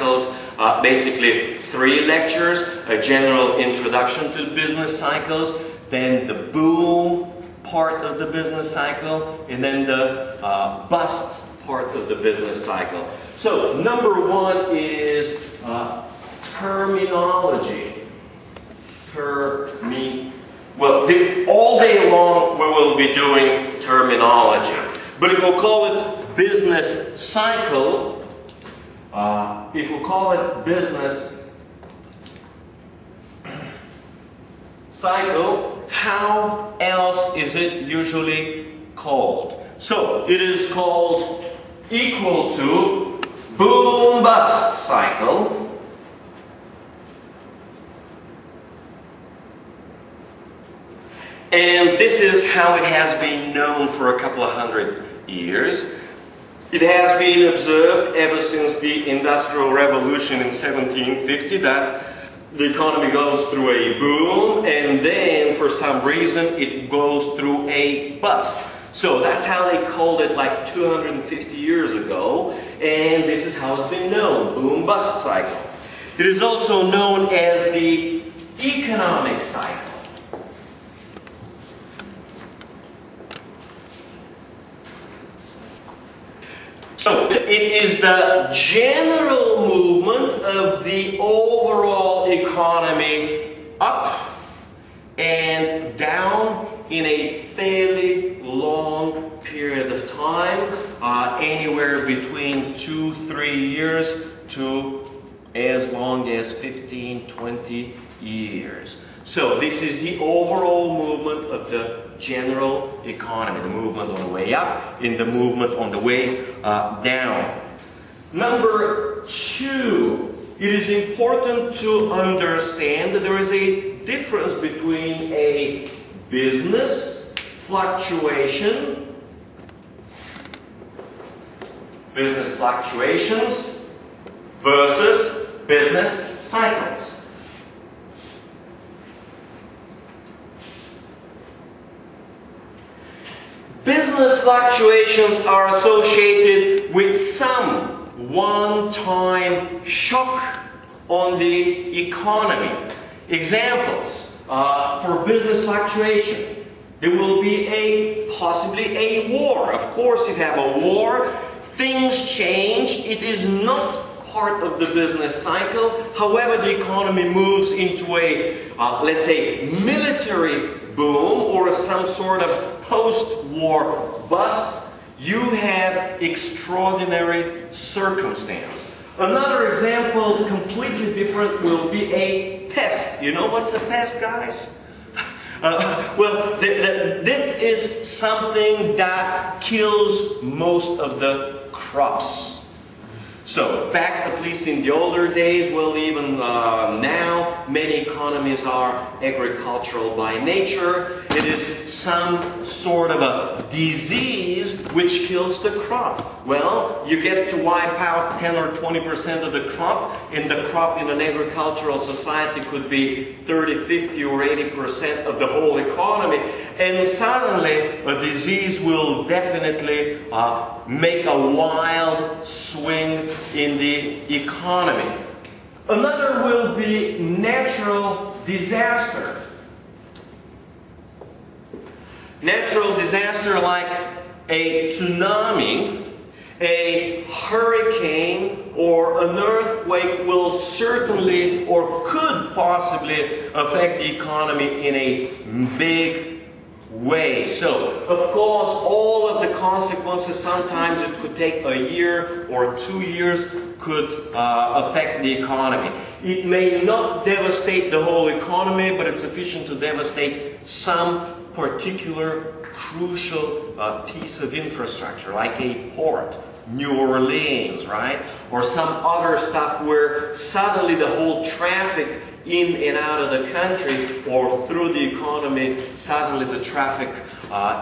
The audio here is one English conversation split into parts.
cycles, basically 3 lectures, a general introduction to business cycles, then the boom part of the business cycle, and then the bust part of the business cycle. So number 1 is terminology. Well, all day long we will be doing terminology. But if we'll call it business cycle, how else is it usually called? So it is called equal to boom-bust cycle. And this is how it has been known for a couple of hundred years. It has been observed ever since the Industrial Revolution in 1750 that the economy goes through a boom and then for some reason it goes through a bust. So that's how they called it like 250 years ago, and this is how it's been known, boom-bust cycle. It is also known as the economic cycle. So it is the general movement of the overall economy up and down in a fairly long period of time, anywhere between 2-3 years to as long as 15-20 years. So this is the overall movement of the general economy, the movement on the way up and the movement on the way down. Number 2, it is important to understand that there is a difference between a business fluctuations versus business cycles. Business fluctuations are associated with some one-time shock on the economy. Examples for business fluctuation. There will be possibly a war. Of course, if you have a war, things change. It is not part of the business cycle. However, the economy moves into a, let's say, military boom or some sort of post-war bust, you have extraordinary circumstance. Another example, completely different, will be a pest. You know what's a pest, guys? This is something that kills most of the crops. So, back at least in the older days, well, even now, many economies are agricultural by nature. It is some sort of a disease which kills the crop. Well, you get to wipe out 10 or 20% of the crop, and the crop in an agricultural society could be 30, 50 or 80% of the whole economy, and suddenly a disease will definitely make a wild swing in the economy. Another will be natural disaster. Natural disaster like a tsunami, a hurricane, or an earthquake will certainly or could possibly affect the economy in a big way. So, of course, all of the consequences, sometimes it could take a year or 2 years, could affect the economy. It may not devastate the whole economy, but it's sufficient to devastate some particular crucial piece of infrastructure, like a port, New Orleans, right? Or some other stuff where suddenly the whole traffic in and out of the country or through the economy, suddenly the traffic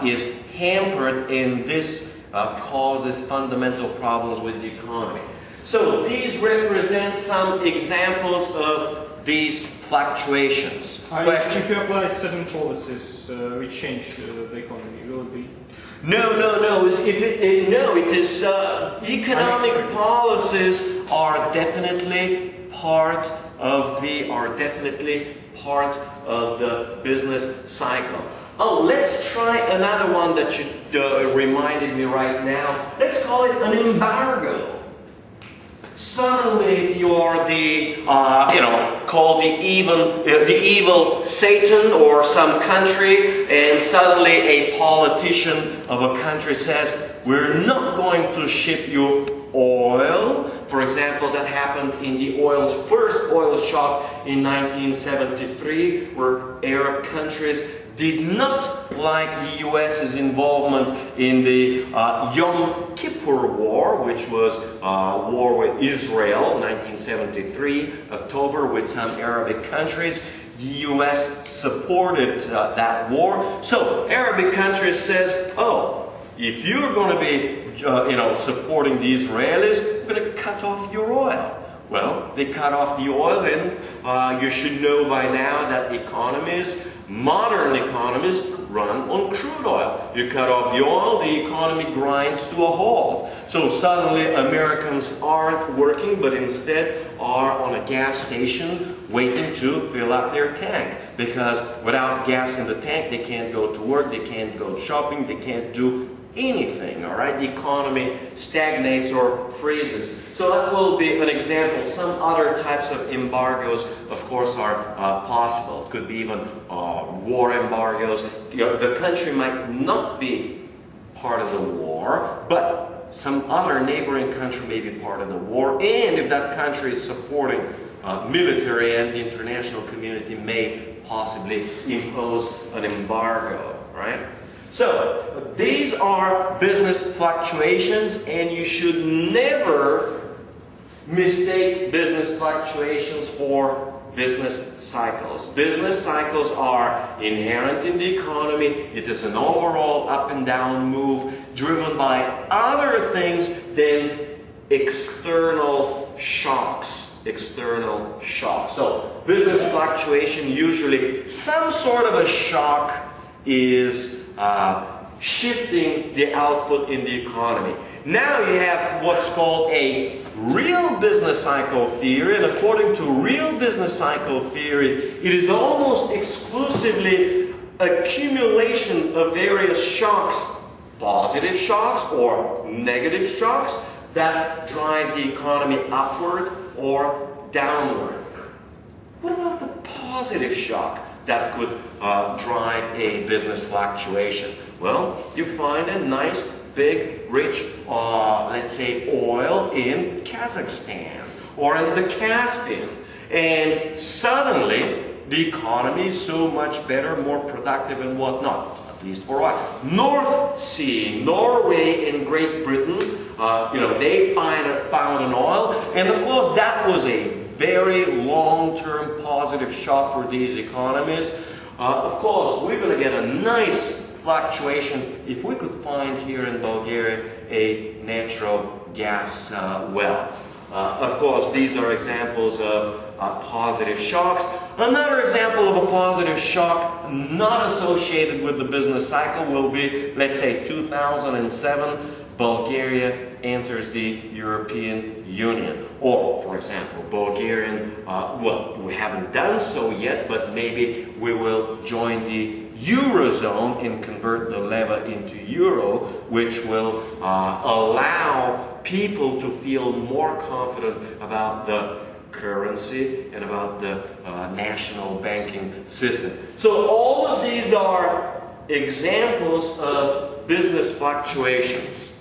is hampered, and this causes fundamental problems with the economy. So these represent some examples of these fluctuations. If you apply certain policies which change the economy, will it be? No. It is economic policies are definitely part of the business cycle. Oh, let's try another one that you reminded me right now. Let's call it an embargo. Suddenly you're called the evil Satan or some country, and suddenly a politician of a country says, we're not going to ship you oil. For example, that happened in the first oil shock in 1973, where Arab countries did not like the US's involvement in the Yom Kippur War, which was war with Israel, 1973, October, with some Arabic countries. The US supported that war. So Arabic countries says, oh, if you're going to be supporting the Israelis, we're going to cut off your oil. Well, they cut off the oil, and you should know by now that modern economies run on crude oil. You cut off the oil, the economy grinds to a halt. So suddenly Americans aren't working, but instead are on a gas station waiting to fill up their tank. Because without gas in the tank, they can't go to work, they can't go shopping, they can't do anything, all right? The economy stagnates or freezes. So that will be an example. Some other types of embargoes, of course, are possible. It could be even war embargoes. The country might not be part of the war, but some other neighboring country may be part of the war. And if that country is supporting military, and the international community may possibly impose an embargo, right? So, these are business fluctuations, and you should never mistake business fluctuations for business cycles. Business cycles are inherent in the economy. It is an overall up and down move driven by other things than external shocks. So, business fluctuation, usually some sort of a shock is shifting the output in the economy. Now you have what's called a real business cycle theory, and according to real business cycle theory, it is almost exclusively accumulation of various shocks, positive shocks or negative shocks, that drive the economy upward or downward. What about the positive shock that could drive a business fluctuation? Well, you find a nice, big, rich, let's say, oil in Kazakhstan or in the Caspian. And suddenly, the economy is so much better, more productive and whatnot, at least for a while. North Sea, Norway and Great Britain, they found an oil. And of course, that was a very long-term positive shock for these economies. Of course, we're going to get a nice fluctuation if we could find here in Bulgaria a natural gas well. Of course, these are examples of positive shocks. Another example of a positive shock not associated with the business cycle will be, let's say, 2007, Bulgaria enters the European Union. Or, for example, we haven't done so yet, but maybe we will join the Eurozone and convert the leva into euro, which will allow people to feel more confident about the currency and about the national banking system. So all of these are examples of business fluctuations.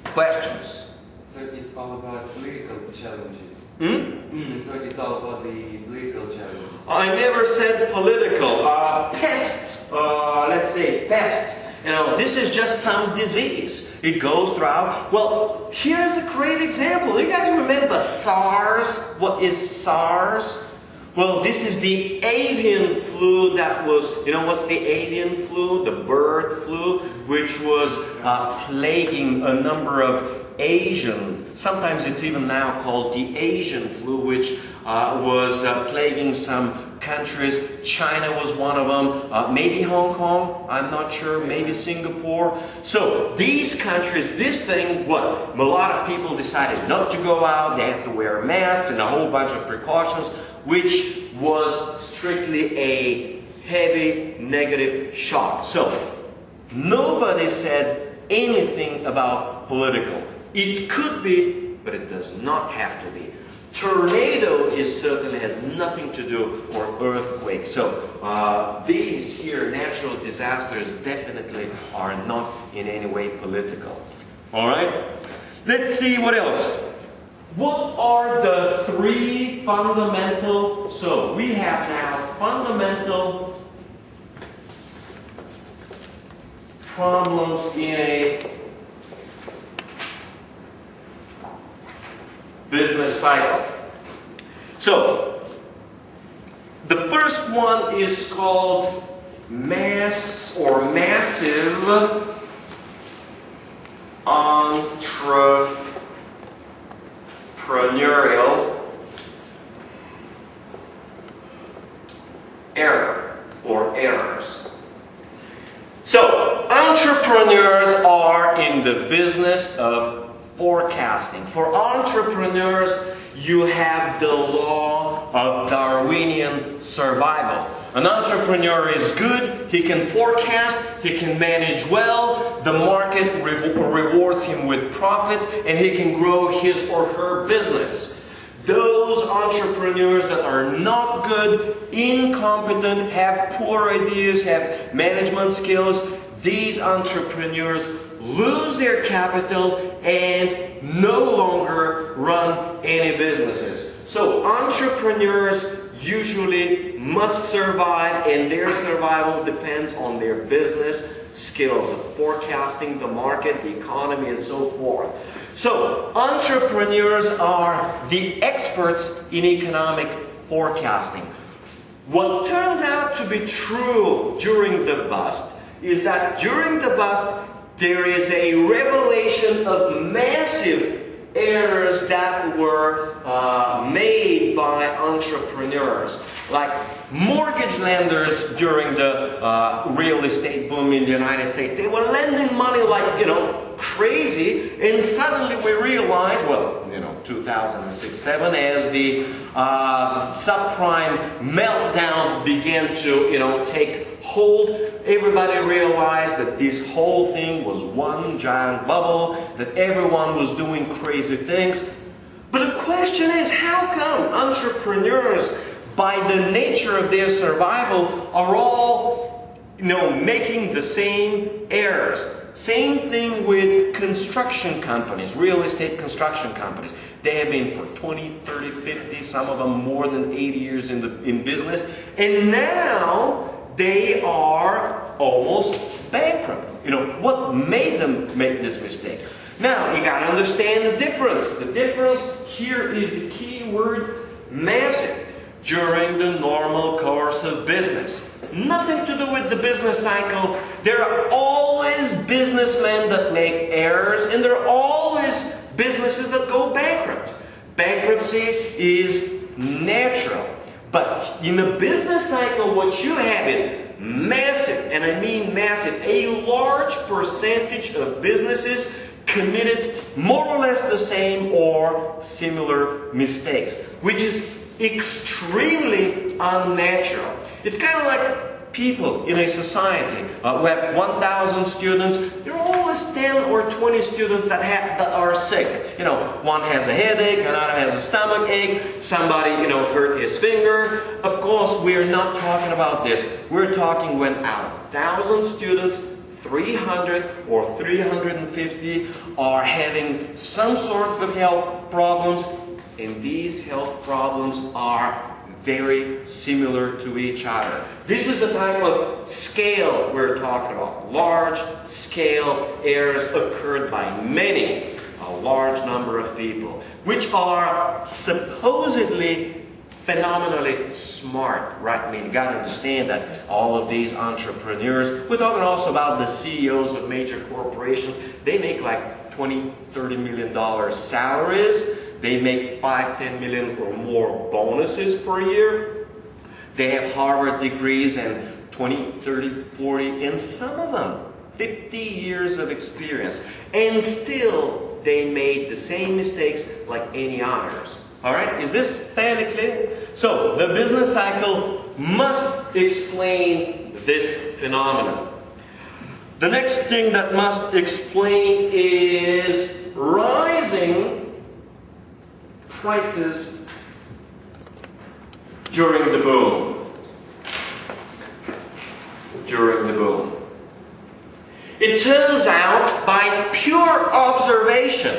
Questions? So it's all about political challenges. So it's all about the political challenges. I never said political. Pest, let's say pest. This is just some disease. It goes throughout. Well, here's a great example. You guys remember SARS? What is SARS? Well, this is the avian flu that was, what's the avian flu? The bird flu, which was plaguing a number of Asian, sometimes it's even now called the Asian flu, which was plaguing some countries. China was one of them, maybe Hong Kong, I'm not sure, maybe Singapore. So these countries, this thing, what? A lot of people decided not to go out, they had to wear masks and a whole bunch of precautions, which was strictly a heavy negative shock. So nobody said anything about political. It could be, but it does not have to be. Tornado certainly has nothing to do, or earthquake. So these here natural disasters definitely are not in any way political. All right? Let's see what else. What are the three fundamental, so we have now fundamental problems in a business cycle. So, the first one is called mass or massive entrepreneurial error or errors. So, entrepreneurs are in the business of forecasting. For entrepreneurs, you have the law of Darwinian survival. An entrepreneur is good, he can forecast, he can manage well, the market rewards him with profits, and he can grow his or her business. Those entrepreneurs that are not good, incompetent, have poor ideas, have management skills, these entrepreneurs lose their capital and no longer run any businesses. So entrepreneurs usually must survive, and their survival depends on their business skills of forecasting the market, the economy, and so forth. So entrepreneurs are the experts in economic forecasting. What turns out to be true during the bust is that during the bust there is a revelation of massive errors that were made by entrepreneurs. Like mortgage lenders during the real estate boom in the United States, they were lending money like, crazy, and suddenly we realized, 2006-07, as the subprime meltdown began to, take hold, everybody realized that this whole thing was one giant bubble, that everyone was doing crazy things. But the question is, how come entrepreneurs, by the nature of their survival, are all, making the same errors? Same thing with construction companies, real estate construction companies. They have been for 20, 30, 50, some of them more than 80 years in business. And now they are almost bankrupt. What made them make this mistake? Now, you got to understand the difference. The difference here is the key word, massive. During the normal course of business. Nothing to do with the business cycle. There are always businessmen that make errors, and there are always businesses that go bankrupt. Bankruptcy is natural. But in a business cycle, what you have is massive, and I mean massive, a large percentage of businesses committed more or less the same or similar mistakes, which is extremely unnatural. It's kind of like people in a society. We have 1,000 students. There are always 10 or 20 students that are sick. One has a headache, another has a stomach ache, somebody, hurt his finger. Of course, we're not talking about this. We're talking when out of 1,000 students, 300 or 350 are having some sort of health problems, and these health problems are very similar to each other. This is the type of scale we're talking about. Large scale errors occurred by a large number of people, which are supposedly phenomenally smart, right? I mean, you got to understand that all of these entrepreneurs, we're talking also about the CEOs of major corporations, they make like $20, $30 million salaries. They make $5, $10 million or more bonuses per year. They have Harvard degrees and 20, 30, 40, and some of them 50 years of experience. And still, they made the same mistakes like any others. All right, is this fairly clear? So, the business cycle must explain this phenomenon. The next thing that must explain is rising prices during the boom. During the boom. It turns out, by pure observation,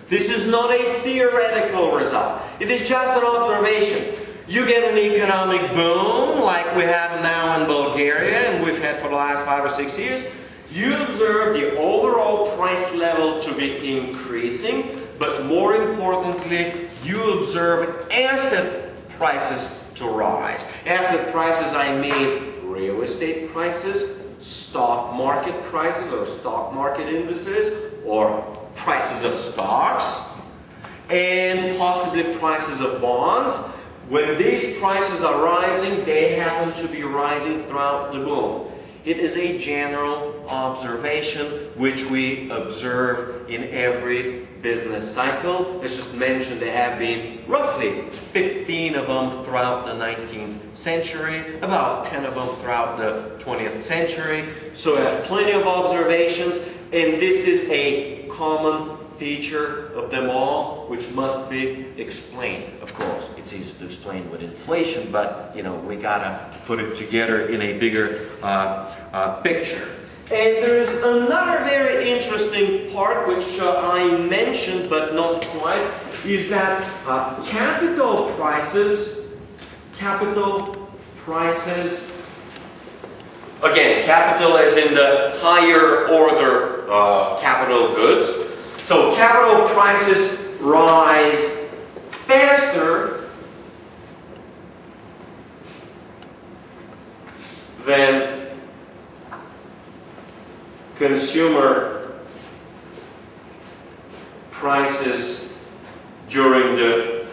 this is not a theoretical result. It is just an observation. You get an economic boom like we have now in Bulgaria and we've had for the last 5 or 6 years. You observe the overall price level to be increasing, but more importantly, you observe asset prices to rise. Asset prices, I mean real estate prices, stock market prices or stock market indices, or prices of stocks, and possibly prices of bonds. When these prices are rising, they happen to be rising throughout the boom. It is a general observation which we observe in every business cycle. Let's just mention there have been roughly 15 of them throughout the 19th century, about 10 of them throughout the 20th century. So we have plenty of observations, and this is a common feature of them all, which must be explained. Of course, it's easy to explain with inflation, but we gotta put it together in a bigger picture. And there is another very interesting part which I mentioned but not quite, is that capital prices, again, capital as in the higher order capital goods. So capital prices rise faster than consumer prices during the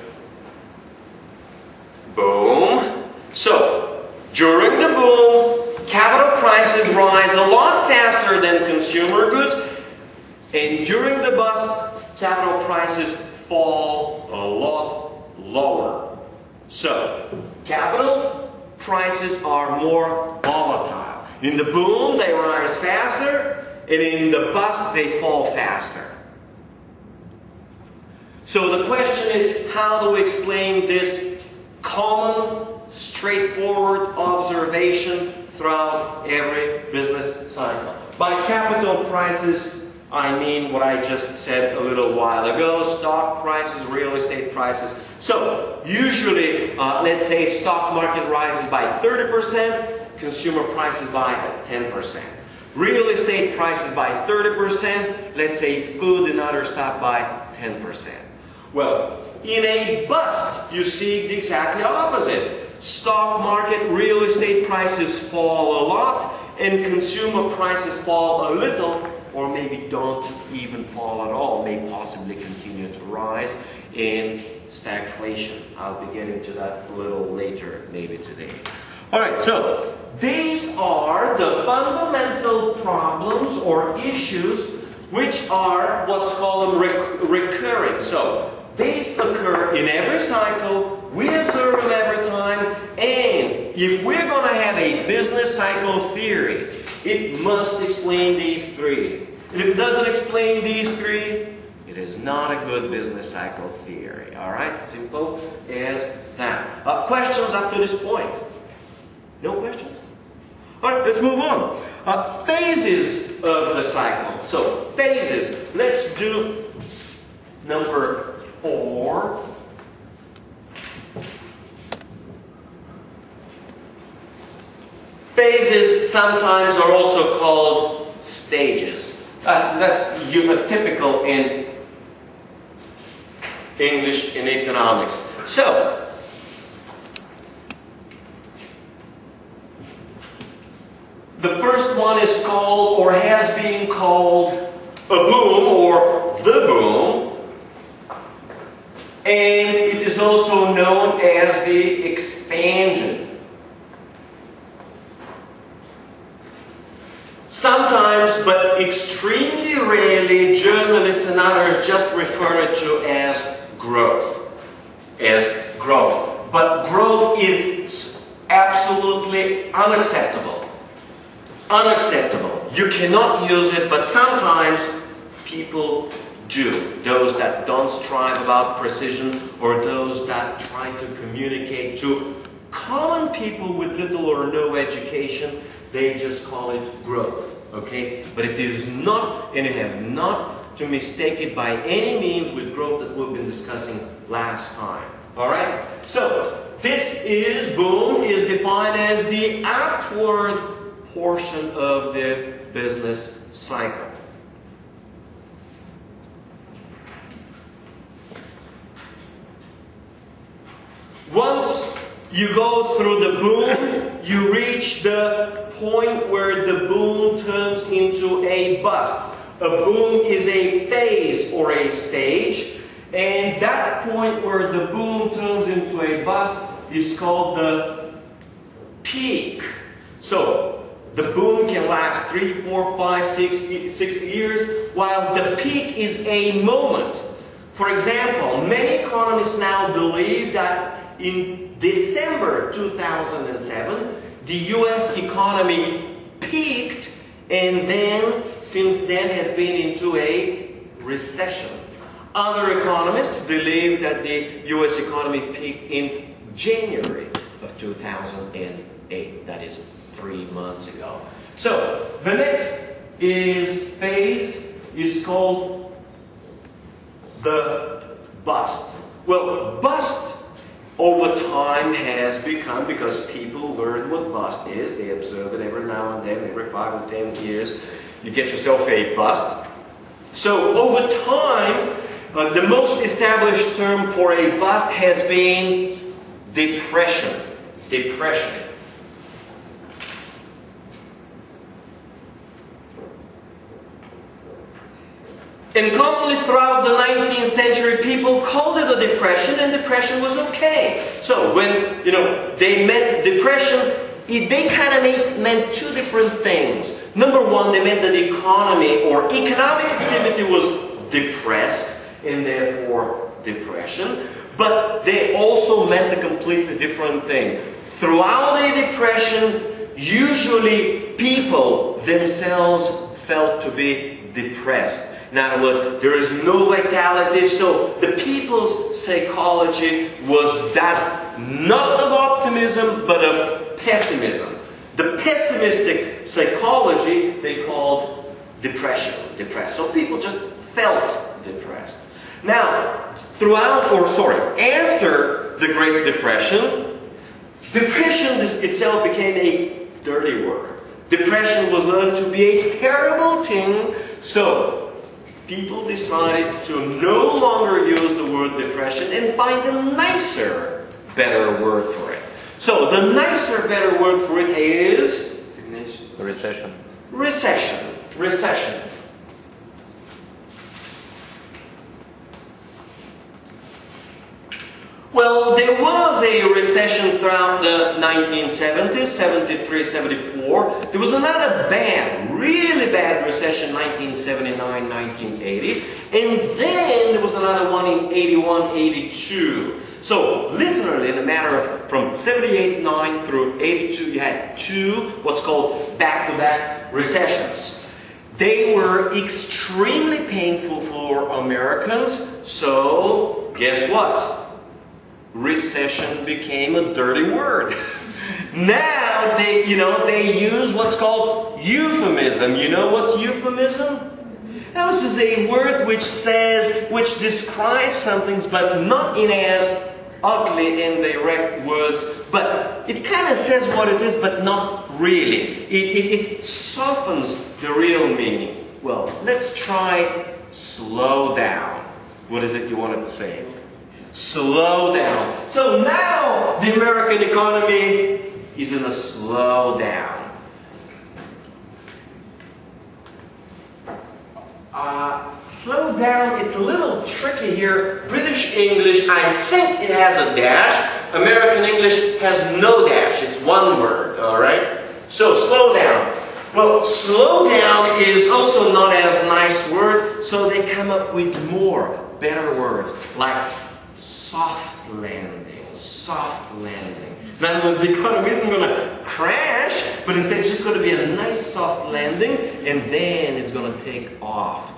boom. So, during the boom, capital prices rise a lot faster than consumer goods, and during the bust, capital prices fall a lot lower. So, capital prices are more volatile. In the boom, they rise faster, and in the bust, they fall faster. So the question is, how do we explain this common, straightforward observation throughout every business cycle? By capital prices, I mean what I just said a little while ago, stock prices, real estate prices. So, usually, let's say stock market rises by 30%, consumer prices by 10%. Real estate prices by 30%, let's say food and other stuff by 10%. Well, in a bust, you see the exactly opposite. Stock market, real estate prices fall a lot, and consumer prices fall a little, or maybe don't even fall at all, may possibly continue to rise in stagflation. I'll be getting to that a little later, maybe today. Alright, so these are the fundamental problems or issues which are what's called recurring. So these occur in every cycle, we observe them every time, and if we're going to have a business cycle theory, it must explain these three. And if it doesn't explain these three, it is not a good business cycle theory. Alright, simple as that. Questions up to this point? No questions? Alright, let's move on. Phases of the cycle. So, phases. Let's do number 4. Phases sometimes are also called stages. That's typical in English in economics. So, the first one is called, or has been called, a boom, or the boom. And it is also known as the expansion. Sometimes, but extremely rarely, journalists and others just refer it to as growth. As growth. But growth is absolutely unacceptable. Unacceptable. You cannot use it, but sometimes people do. Those that don't strive about precision, or those that try to communicate to common people with little or no education, they just call it growth. Okay? But it is not, and you have not to mistake it by any means with growth that we've been discussing last time. Alright? So, this is, boom, is defined as the upward portion of the business cycle. Once you go through the boom, you reach the point where the boom turns into a bust. A boom is a phase or a stage, and that point where the boom turns into a bust is called the peak. So, the boom can last 3, 4, 5, 6 years, while the peak is a moment. For example, many economists now believe that in December 2007, the US economy peaked, and then, since then, has been into a recession. Other economists believe that the US economy peaked in January of 2008. That is 3 months ago. So, the next phase is called the bust. Well, bust over time has become, because people learn what bust is, they observe it every now and then, every 5 or 10 years, you get yourself a bust. So over time, the most established term for a bust has been depression. Depression. And commonly throughout the 19th century, people called it a depression, and depression was okay. So when, they meant depression, they kind of meant two different things. Number one, they meant that the economy or economic activity was depressed, and therefore depression. But they also meant a completely different thing. Throughout a depression, usually people themselves felt to be depressed. In other words, there is no vitality, so the people's psychology was that not of optimism, but of pessimism. The pessimistic psychology they called depression, depressed. So people just felt depressed. Now, after the Great Depression, depression itself became a dirty word. Depression was learned to be a terrible thing, so people decided to no longer use the word depression and find a nicer, better word for it. So the nicer, better word for it is recession. Recession. Recession. Well, there was a recession throughout the 1970s, 73, 74. There was another really bad recession, 1979, 1980. And then there was another one in 81, 82. So, literally, in a matter of from 78-9 through 82, you had two, what's called back-to-back recessions. They were extremely painful for Americans, so guess what? Recession became a dirty word. Now they use what's called euphemism. You know what's euphemism? Now this is a word which describes something, but not in as ugly and direct words. But it kind of says what it is, but not really. It softens the real meaning. Well, let's try slow down. What is it you wanted to say? Slow down. So now the American economy is in a slow down. Slow down, it's a little tricky here. British English, I think it has a dash. American English has no dash. It's one word, alright? So slow down. Well, slow down is also not as nice word, so they come up with more, better words, like soft landing, soft landing. Now, the economy isn't going to crash, but instead it's just going to be a nice soft landing, and then it's going to take off.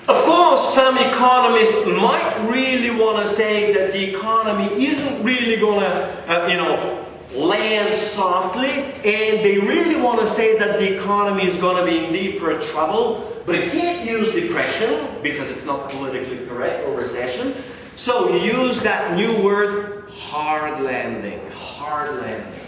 Of course, some economists might really want to say that the economy isn't really going to, land softly, and they really want to say that the economy is going to be in deeper trouble, but it can't use depression because it's not politically correct, or recession. So use that new word, hard landing, hard landing.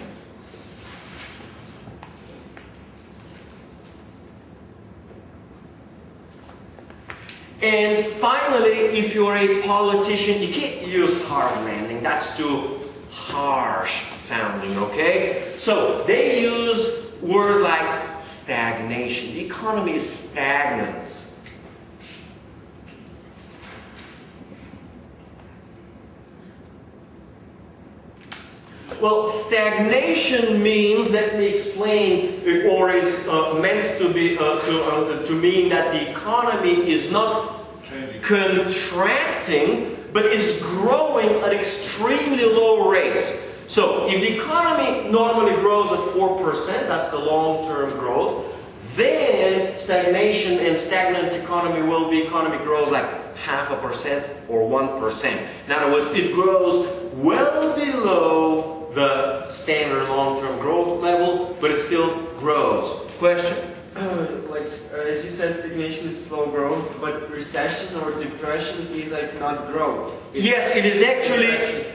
And finally, if you're a politician, you can't use hard landing. That's too harsh sounding, okay? So they use words like stagnation. The economy is stagnant. Well, stagnation means, let me explain, or is meant to be to mean that the economy is not contracting, but is growing at extremely low rates. So, if the economy normally grows at 4%, that's the long-term growth, then stagnation and stagnant economy will be economy grows like 0.5% or 1%. In other words, it grows well below the standard long-term growth level, but it still grows. Question? As you said, stagnation is slow growth, but recession or depression is like not growth. Yes, it is actually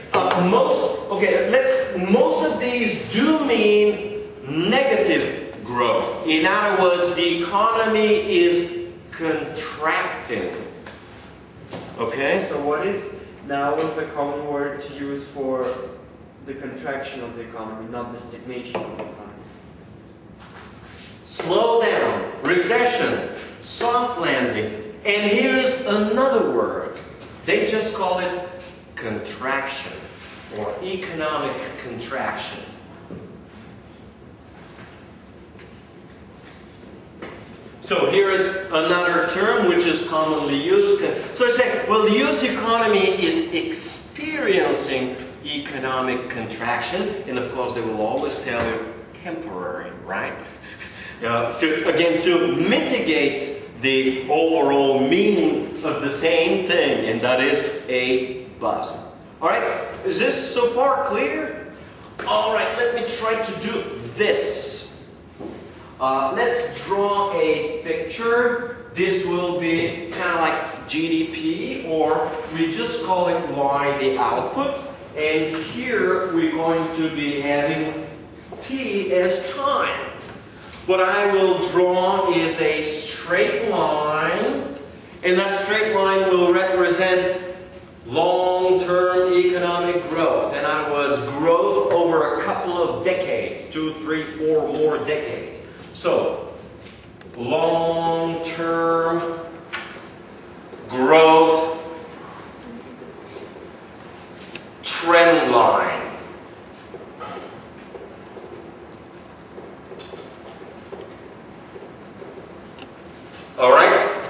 most of these do mean negative growth. In other words, the economy is contracting. Okay? So what is now the common word to use for the contraction of the economy, not the stagnation of the economy? Slow down, recession, soft landing, and here's another word. They just call it contraction or economic contraction. So here is another term which is commonly used. So I say, well, the US economy is experiencing economic contraction, and of course they will always tell you temporary, right? To mitigate the overall meaning of the same thing, and that is a bust. Alright, is this so far clear? Alright, let me try to do this. Let's draw a picture. This will be kind of like GDP, or we just call it Y, the output. And here we're going to be having T as time. What I will draw is a straight line, and that straight line will represent long-term economic growth. In other words, growth over a couple of decades, 2, 3, 4 more decades. So, long-term growth trend line. Alright?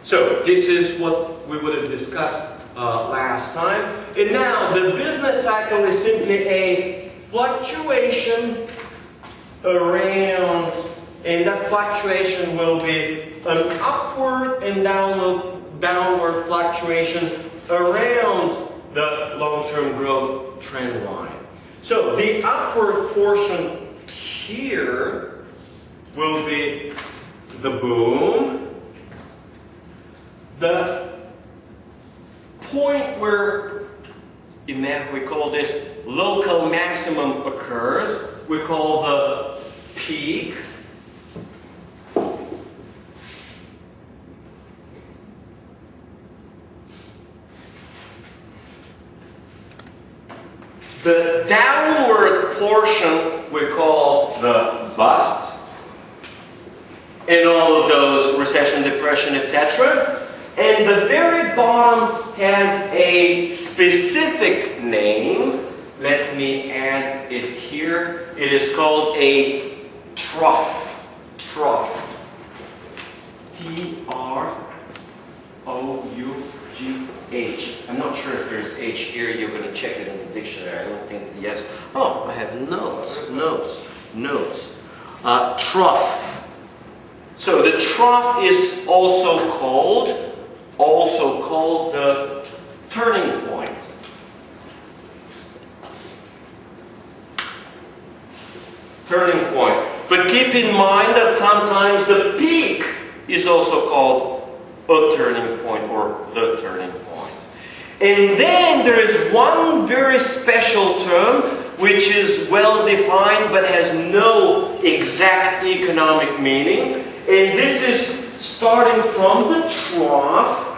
So, this is what we would have discussed last time. And now, the business cycle is simply a fluctuation around, and that fluctuation will be an upward and downward fluctuation around the long-term growth trend line. So, the upward portion here will be the boom. The point where, in math we call this local maximum occurs, we call the peak. The downward portion we call the bust, and all of those recession, depression, etc. And the very bottom has a specific name. Let me add it here. It is called a trough. Trough. T-R-O-U-G-H. I'm not sure if there's H here. You're going to check it in the dictionary. I don't think, yes. Oh, I have notes. Trough. So the trough is also called the turning point. Turning point. But keep in mind that sometimes the peak is also called a turning point or the turning point. And then there is one very special term which is well defined but has no exact economic meaning. And this is starting from the trough.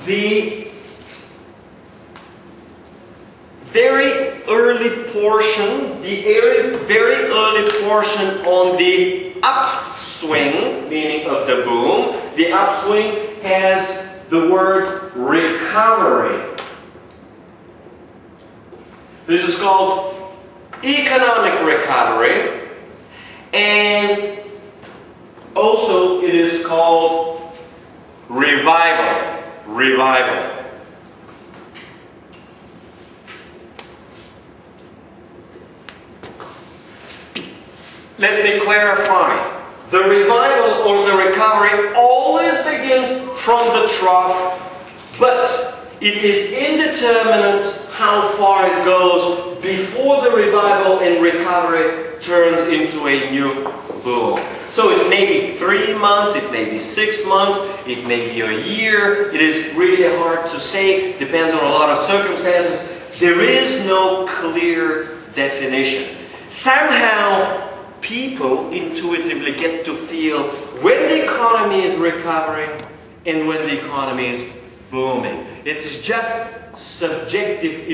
The very early portion, on the upswing, meaning of the boom, the upswing has the word recovery. This is called economic recovery, and also it is called revival. Let me clarify. The revival or the recovery always begins from the trough, but it is indeterminate how far it goes before the revival and recovery turns into a new boom. So it may be 3 months, it may be 6 months, it may be a year. It is really hard to say, depends on a lot of circumstances. There is no clear definition. Somehow people intuitively get to feel when the economy is recovering and when the economy is booming. It's just subjective,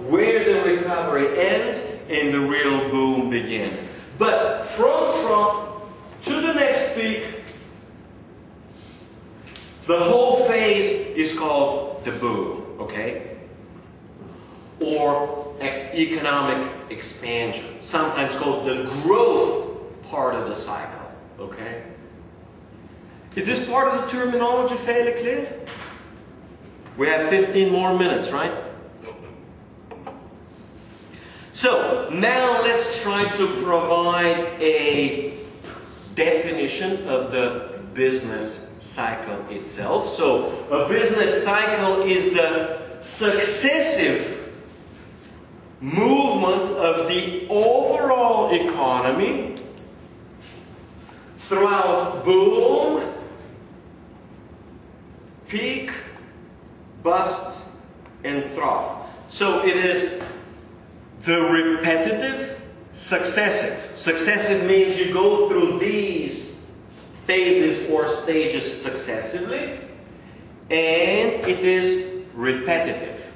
where the recovery ends and the real boom begins. But from trough to the next peak, the whole phase is called the boom, okay? Or economic expansion, sometimes called the growth part of the cycle, okay? Is this part of the terminology fairly clear? We have 15 more minutes, right? So, now let's try to provide a definition of the business cycle itself. So, a business cycle is the successive movement of the overall economy throughout boom, peak, bust, and trough. So it is the repetitive, successive. Successive means you go through these phases or stages successively, and it is repetitive.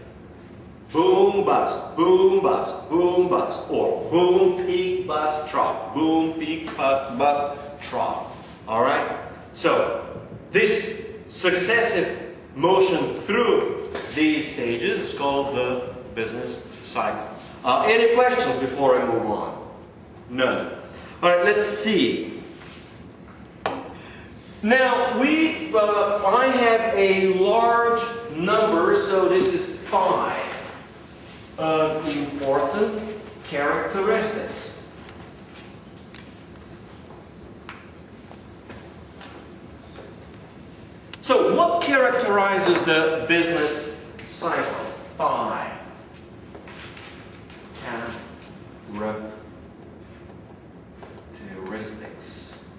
Boom, bust, boom, bust, boom, bust, or boom, peak, bust, trough. Boom, peak, bust, trough. All right? So, this successive motion through these stages is called the business cycle. Any questions before I move on? None. All right, let's see. Now, I have a large number, so this is 5 important characteristics. So, what characterizes the business cycle? 5 characteristics.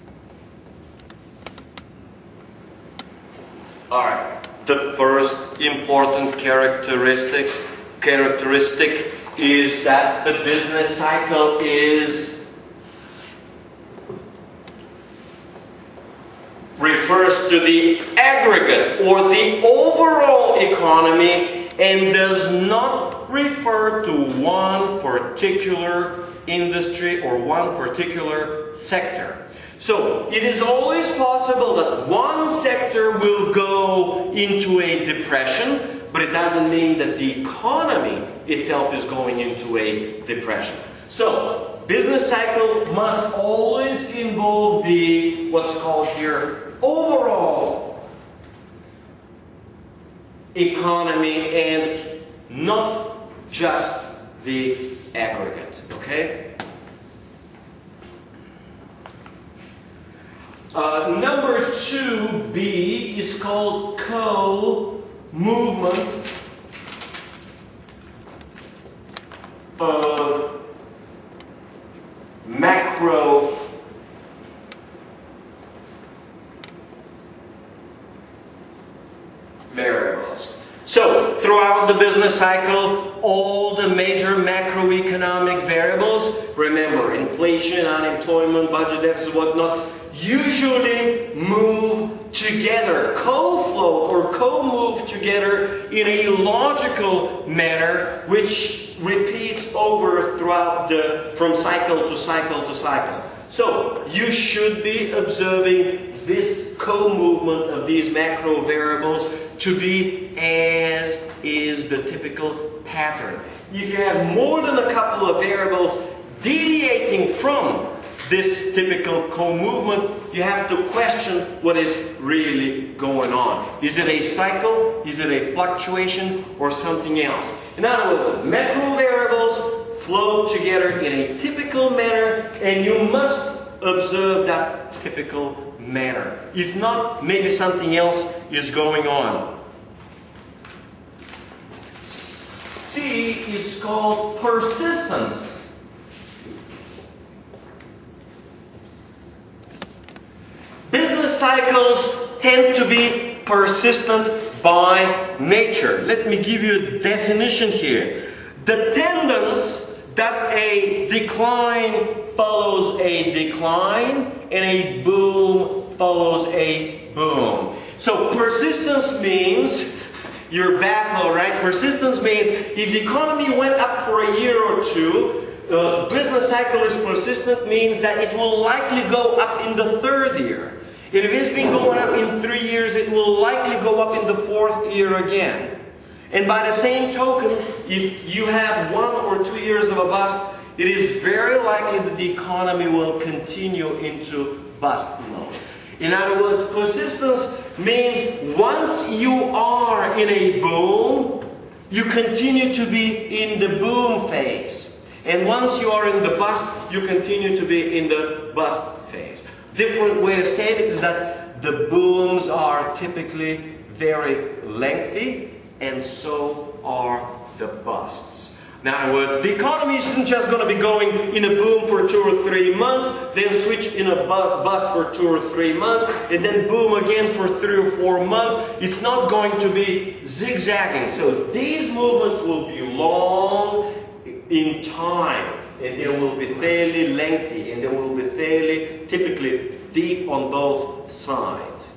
All right. The first important characteristic is that the business cycle refers to the aggregate or the overall economy and does not refer to one particular industry or one particular sector. So it is always possible that one sector will go into a depression, but it doesn't mean that the economy itself is going into a depression. So business cycle must always involve the, what's called here, overall economy and not just the aggregate, okay? Number 2B is called co-movement of macro variables. So, throughout the business cycle, all the major macroeconomic variables, remember, inflation, unemployment, budget deficit, whatnot, usually move together, co-float or co-move together in a logical manner, which repeats over throughout from cycle to cycle to cycle. So, you should be observing this co-movement of these macro variables to be as is the typical pattern. If you have more than a couple of variables deviating from this typical co-movement, you have to question what is really going on. Is it a cycle? Is it a fluctuation? Or something else? In other words, macro variables flow together in a typical manner, and you must observe that typical manner. If not, maybe something else is going on. C is called persistence. Business cycles tend to be persistent by nature. Let me give you a definition here. The tendency that a decline follows a decline and a boom follows a boom. So persistence means, you're baffled, right? Persistence means if the economy went up for a year or two, business cycle is persistent means that it will likely go up in the third year. And if it's been going up in 3 years, it will likely go up in the fourth year again. And by the same token, if you have 1 or 2 years of a bust, it is very likely that the economy will continue into bust mode. In other words, persistence means once you are in a boom, you continue to be in the boom phase. And once you are in the bust, you continue to be in the bust phase. Different way of saying it is that the booms are typically very lengthy, and so are the busts. In other words, the economy isn't just going to be going in a boom for 2 or 3 months, then switch in a bust for 2 or 3 months, and then boom again for 3 or 4 months. It's not going to be zigzagging. So these movements will be long in time, and they will be fairly lengthy, and they will be fairly, typically, deep on both sides.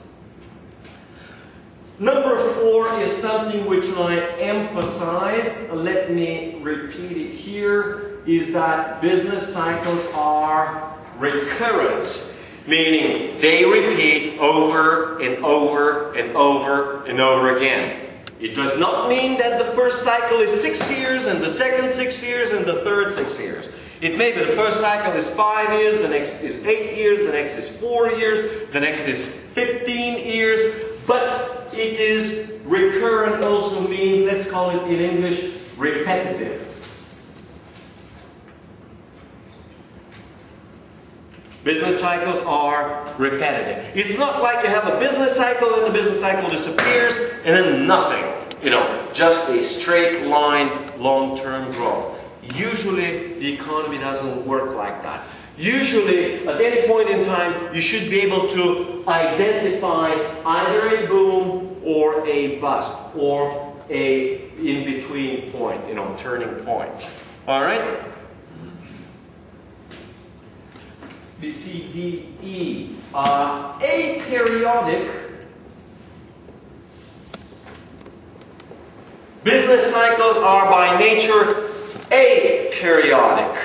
Number 4 is something which I emphasized, let me repeat it here, is that business cycles are recurrent, meaning they repeat over and over and over and over again. It does not mean that the first cycle is 6 years, and the second 6 years, and the third 6 years. It may be the first cycle is 5 years, the next is 8 years, the next is 4 years, the next is 15 years, but it is recurrent also means, let's call it in English, repetitive. Business cycles are repetitive. It's not like you have a business cycle and the business cycle disappears and then nothing. Just a straight line long-term growth. Usually the economy doesn't work like that. Usually, at any point in time, you should be able to identify either a boom or a bust, or a in-between point, turning point. All right? B, C, D, E. Aperiodic. Business cycles are by nature aperiodic.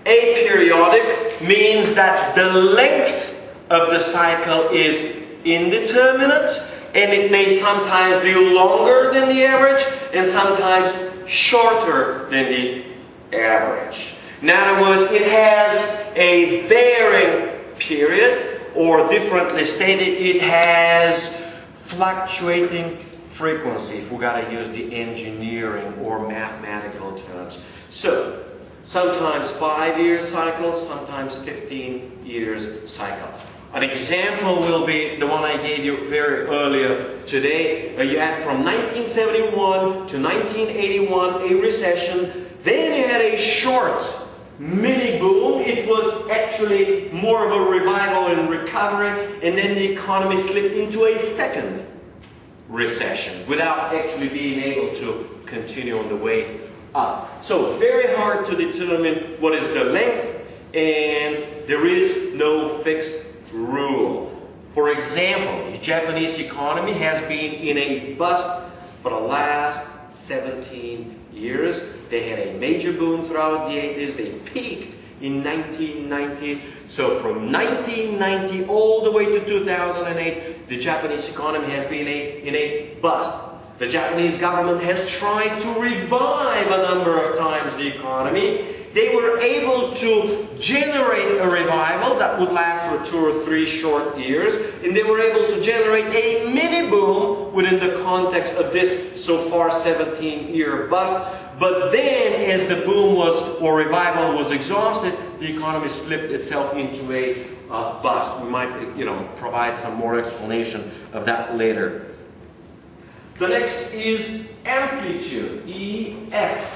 Aperiodic means that the length of the cycle is indeterminate, and it may sometimes be longer than the average and sometimes shorter than the average. In other words, it has a varying period, or differently stated, it has fluctuating frequency, if we gotta use the engineering or mathematical terms. So, sometimes 5-year cycles, sometimes 15 years cycle. An example will be the one I gave you very earlier today. You had from 1971 to 1981 a recession. Then you had a short mini boom. It was actually more of a revival and recovery, and then the economy slipped into a second recession without actually being able to continue on the way up. So very hard to determine what is the length, and there is no fixed rule. For example, the Japanese economy has been in a bust for the last 17 years. They had a major boom throughout the 80s. They peaked in 1990. So from 1990 all the way to 2008, the Japanese economy has been in a bust. The Japanese government has tried to revive a number of times the economy. They were able to generate a revival that would last for 2 or 3 short years, and they were able to generate a mini boom within the context of this so far 17-year bust. But then, as the boom or revival was exhausted, the economy slipped itself into a bust. We might, provide some more explanation of that later. The next is amplitude, EF.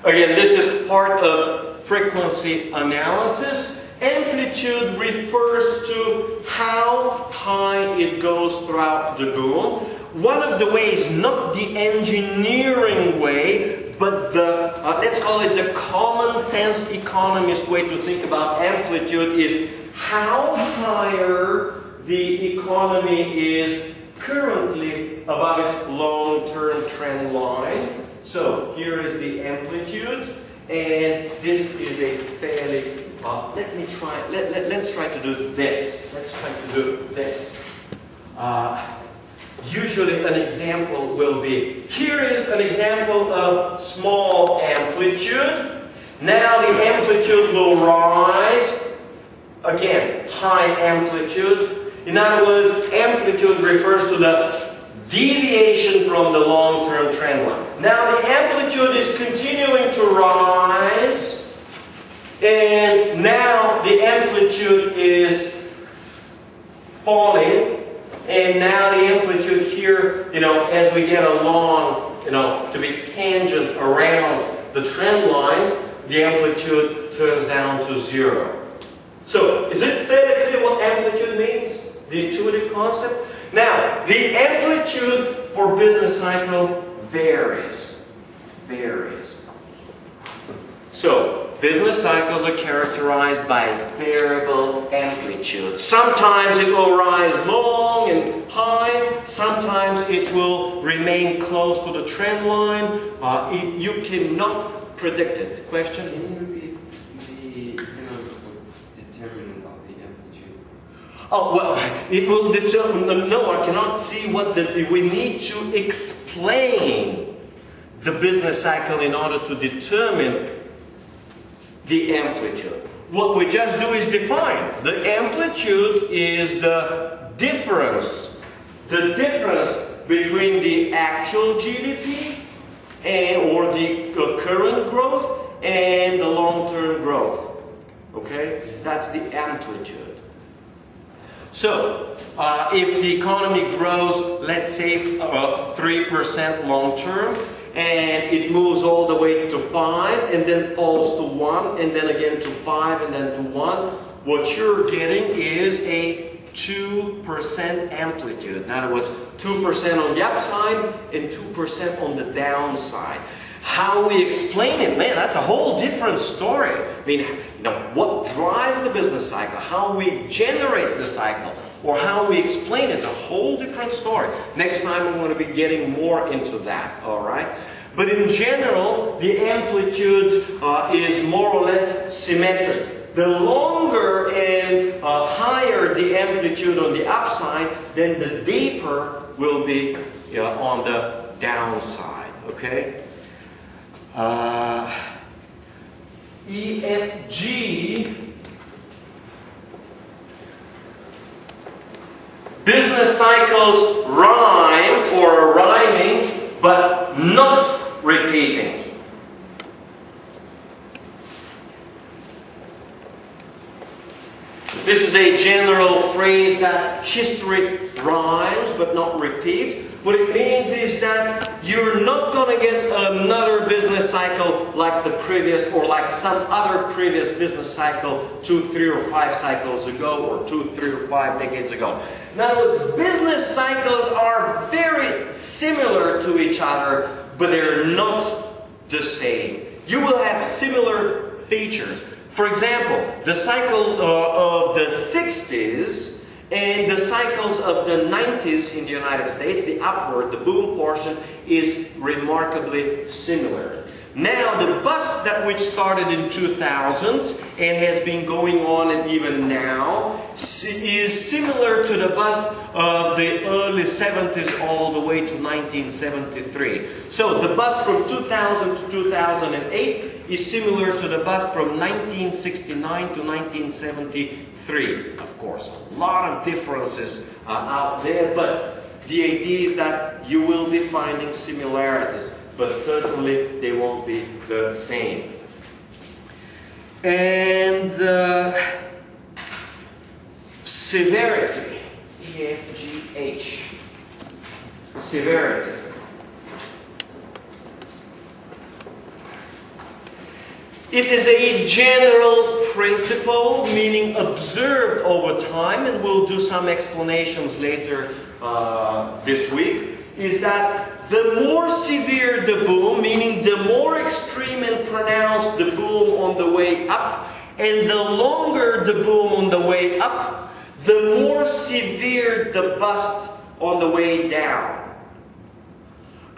Again, this is part of frequency analysis. Amplitude refers to how high it goes throughout the boom. One of the ways, not the engineering way, but the, let's call it the common sense economist way to think about amplitude, is how higher the economy is currently above its long-term trend line. So here is the amplitude, and this is a fairly, let's try to do this. Let's try to do this. Usually an example will be, here is an example of small amplitude. Now the amplitude will rise. Again, high amplitude. In other words, amplitude refers to the deviation from the long-term trend line. Now the amplitude is continuing to rise, and now the amplitude is falling, and now the amplitude here, as we get along, to be tangent around the trend line, the amplitude turns down to 0. So, is it fairly clear what amplitude means? The intuitive concept? Now, the amplitude for business cycle varies. So, business cycles are characterized by variable amplitude. Sometimes it will rise long and high. Sometimes it will remain close to the trend line. You cannot predict it. Question? Can you repeat the determinant of the amplitude? Oh, well, it will determine, no, I cannot see we need to explain the business cycle in order to determine the amplitude. What we just do is define. The amplitude is the difference between the actual GDP or the current growth and the long-term growth. Okay? That's the amplitude. So, if the economy grows, let's say 3% long-term, and it moves all the way to 5, and then falls to 1, and then again to 5, and then to 1, what you're getting is a 2% amplitude. In other words, 2% on the upside and 2% on the downside. How we explain it, man, that's a whole different story. I mean, what drives the business cycle, how we generate the cycle, or how we explain it is a whole different story. Next time we're going to be getting more into that, all right? But in general, the amplitude is more or less symmetric. The longer and higher the amplitude on the upside, then the deeper will be on the downside. Okay? EFG, business cycles rhyme or are rhyming, but not repeating. This is a general phrase that history rhymes but not repeats. What it means is that you're not going to get another business cycle like the previous or like some other previous business cycle 2, 3, or 5 cycles ago or 2, 3, or 5 decades ago. In other words, business cycles are very similar to each other, but they're not the same. You will have similar features. For example, the cycle of the 60s and the cycles of the 90s in the United States, the upward, the boom portion, is remarkably similar. Now, the bust that which started in 2000 and has been going on and even now is similar to the bust of the early 70s all the way to 1973. So the bust from 2000 to 2008 is similar to the bust from 1969 to 1973. Of course, a lot of differences out there, but the idea is that you will be finding similarities, but certainly they won't be the same. And severity, EFGH, severity. It is a general principle, meaning observed over time, and we'll do some explanations later this week, is that the more severe the boom, meaning the more extreme and pronounced the boom on the way up, and the longer the boom on the way up, the more severe the bust on the way down.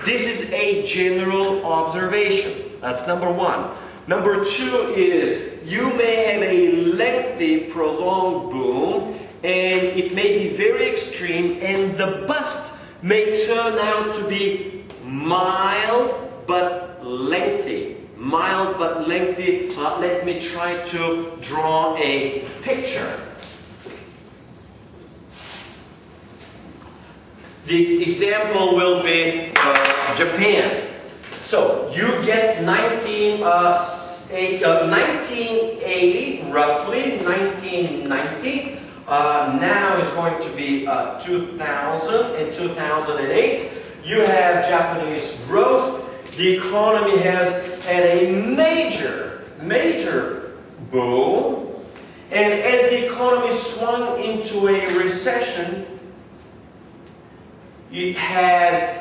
This is a general observation. That's number one. Number two is you may have a lengthy, prolonged boom, and it may be very extreme, and the bust may turn out to be mild but lengthy. Mild but lengthy. Let me try to draw a picture. The example will be Japan. So you get 1980, roughly 1990. Now is going to be 2000 and 2008. You have Japanese growth. The economy has had a major boom. And as the economy swung into a recession, it had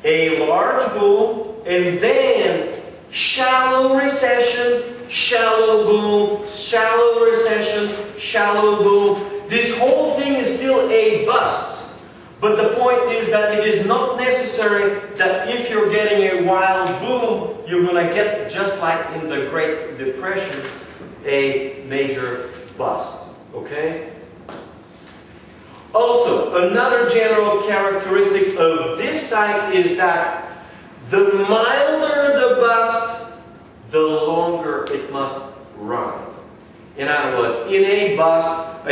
a large boom, and then shallow recession, shallow boom, shallow recession, shallow boom. This whole thing is still a bust. But the point is that it is not necessary that if you're getting a wild boom, you're going to get, just like in the Great Depression, a major bust. Okay? Also, another general characteristic of this type is that the milder the bust, the longer it must run. In other words, in a bust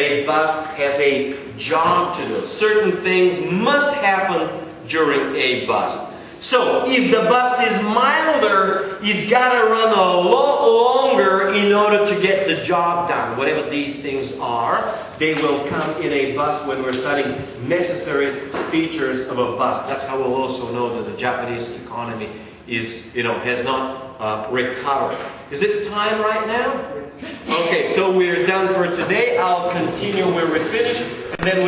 has a job to do. Certain things must happen during a bust. So, if the bust is milder, it's got to run a lot longer in order to get the job done. Whatever these things are, they will come in a bust when we're studying necessary features of a bust. That's how we'll also know that the Japanese economy is, has not recovered. Is it time right now? Okay, so we're done for today. I'll continue where we finished.